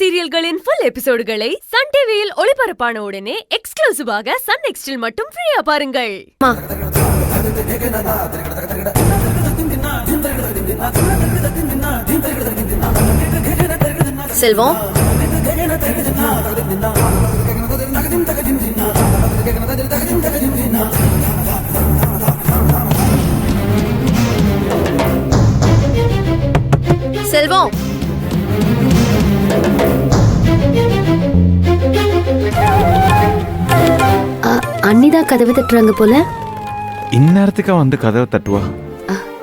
சீரியல்களின் full எபிசோடுகளை Sun டிவியில் ஒளிபரப்பான உடனே எக்ஸ்க்ளூசிவாக சன் நெக்ஸ்டில் மட்டும் ஃப்ரீயா பாருங்கள். செல்வம், செல்வம், அண்ணிதான் கதவை தட்டுறாங்க போல. இந்நேரத்துக்கா வந்து கதவை தட்டுவா?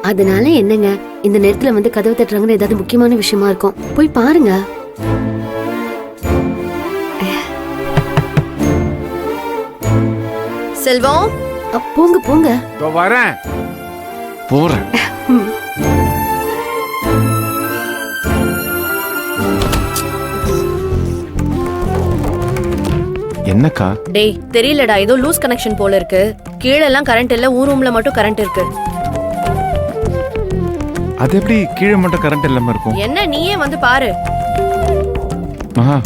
அதனால என்னங்க, இந்த நேரத்துல வந்து கதவை தட்டுறாங்கன்னு ஏதாவது முக்கியமான விஷயமா இருக்கும். போய் பாருங்க. செல்வம், போங்க போங்க. வரேன், போறேன். என்னக்கா? டேய், தெரியலடா, ஏதோ லூஸ் கனெக்ஷன் போல இருக்கு. கீழ எல்லாம் கரண்ட் இல்ல, ஊர் ரூம்ல மட்டும் கரண்ட் இருக்கு. அது எப்படி கீழே மட்டும் கரண்ட் இல்லாம இருக்கும்? என்ன, நீயே வந்து பாரு. மகா,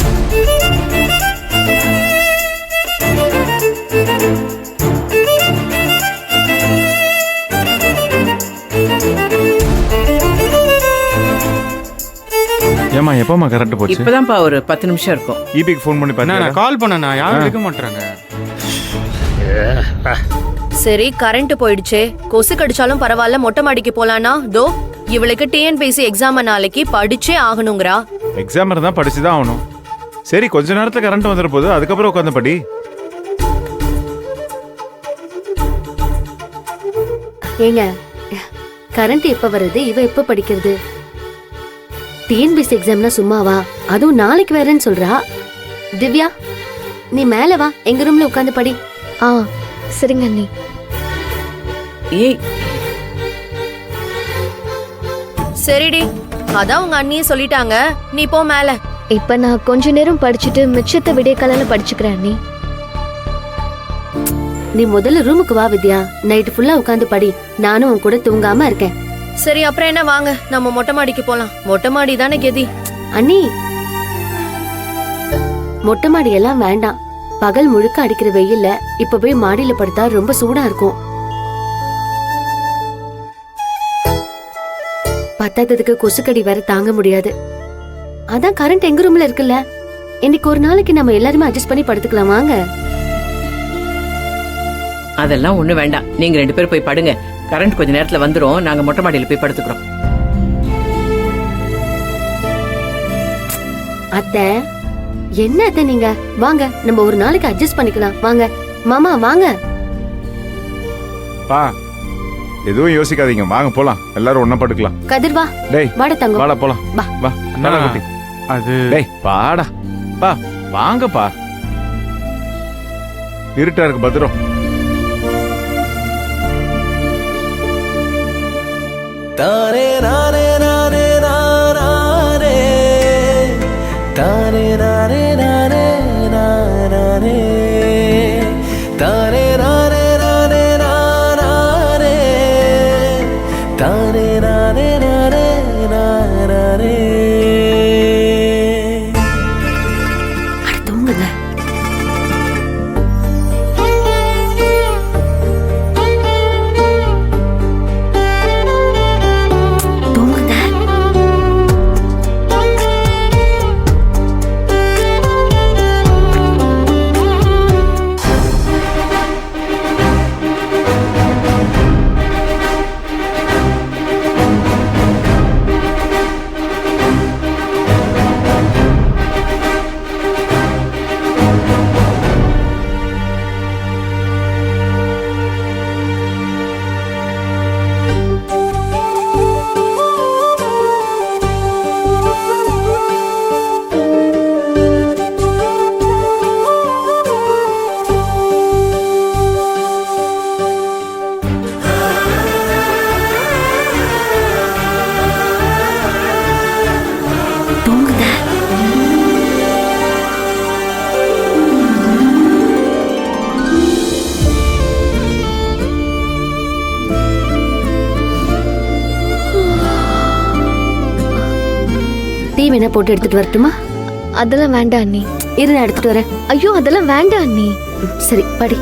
ஏமா எப்பமா கரண்ட் போச்சு? இப்பதான்ப்பா ஒரு 10 நிமிஷம் இருக்கும். ஈபிக்கு ஃபோன் பண்ணி பாத்தீங்களா? நான் கால் பண்ணனா யாரும் எடுக்க மாட்டாங்க. சரி, கரண்ட் போயிடுச்சே, கொசு கடிச்சாலும் பரவாயில்ல, மொட்டை மாடிக்கு போலானா? தோ இவளுக்கு டிஎன்பிஎஸ்சி எக்ஸாம் நாளைக்கு படிச்சே ஆகணுங்கிறா. எக்ஸாம் இருந்தா படிச்சுதான் ஆகணும். சரி, கொஞ்ச நேரத்துல கரண்ட் வந்துட போகுது, அதுக்கப்புறம் உட்காந்து படி. ஏங்க, கரண்ட் எப்ப வருது, இவ எப்ப படிக்கிறது? டிஎன்பிஎஸ்சி எக்ஸாம்னா சும்மாவா? அதுவும் நாளைக்கு வேறன்னு சொல்றா. திவ்யா, நீ மேல வா, எங்க ரூம்ல உட்காந்து படி. சரிங்க அண்ணி. ஏய், சரிடி, அதான் உங்க அண்ணியே சொல்லிட்டாங்க, நீ போ மேல. இப்ப நான் கொஞ்ச நேரம் படிச்சுட்டு மிச்சத்தை விடிய காலையில படிச்சுக்கிறேன் அண்ணி. நீ முதல்ல ரூமுக்கு வா வித்யா, நைட் ஃபுல்லா உட்காந்து படி. நானும் உன் கூட தூங்காம இருக்கேன். சரி, அப்புறம் என்ன, வாங்க நம்ம மொட்டை மாடிக்கு போலாம். மொட்டை மாடி தானே கெதி. அண்ணி, மொட்டை மாடி எல்லாம் வேண்டாம். பகல் முழுக்க அடிக்கிற வெயில்ல இப்ப போய் மாடியில படுத்தா ரொம்ப சூடா இருக்கும். பத்தாததுக்கு கொசுக்கடி வேற தாங்க முடியாது. அதான் கரண்ட் எங்க ரூம்ல இருக்குல்ல, இன்னைக்கு ஒரு நாளைக்கு நம்ம எல்லாருமே அட்ஜஸ்ட் பண்ணி படுத்துக்கலாம். வாங்க. அதெல்லாம் ஒண்ணு வேண்டாம், நீங்க 2 பேரும் போய் படுங்க. கரண்ட் கொஞ்ச நேரத்துல வந்துரும், நாங்க மொட்டை மாடியில போய் படுத்துக்கிறோம். அத்தை, என்ன அத்தை நீங்க? வாங்க, நம்ம ஒரு நாளைக்கு அட்ஜஸ்ட் பண்ணிக்கலாம். வாங்க மாமா, வாங்க. பா, எதுவும் யோசிக்காதீங்க, வாங்க போலாம், எல்லாரும் ஒண்ணா படுக்கலாம். கதிர் வா. டேய் வாட தங்கம். வாடா போலாம். வா வா அண்ணா, குட்டி. அது டேய் வாடா. பா வாங்கப்பா, இருட்டா இருக்கு, பத்திரம். தானே நானே நானே நானே தானே நானே நானே நானே தானே நானே நானே நானே தானே நானே நானே நானே. அட தூங்குங்க. டீ வேணா போட்டு எடுத்துட்டு வரட்டுமா? அதெல்லாம் வேண்டாம் அண்ணி. இரு நான் எடுத்துட்டு வரேன். ஐயோ அதெல்லாம் வேண்டாம் அண்ணி. சரி படி.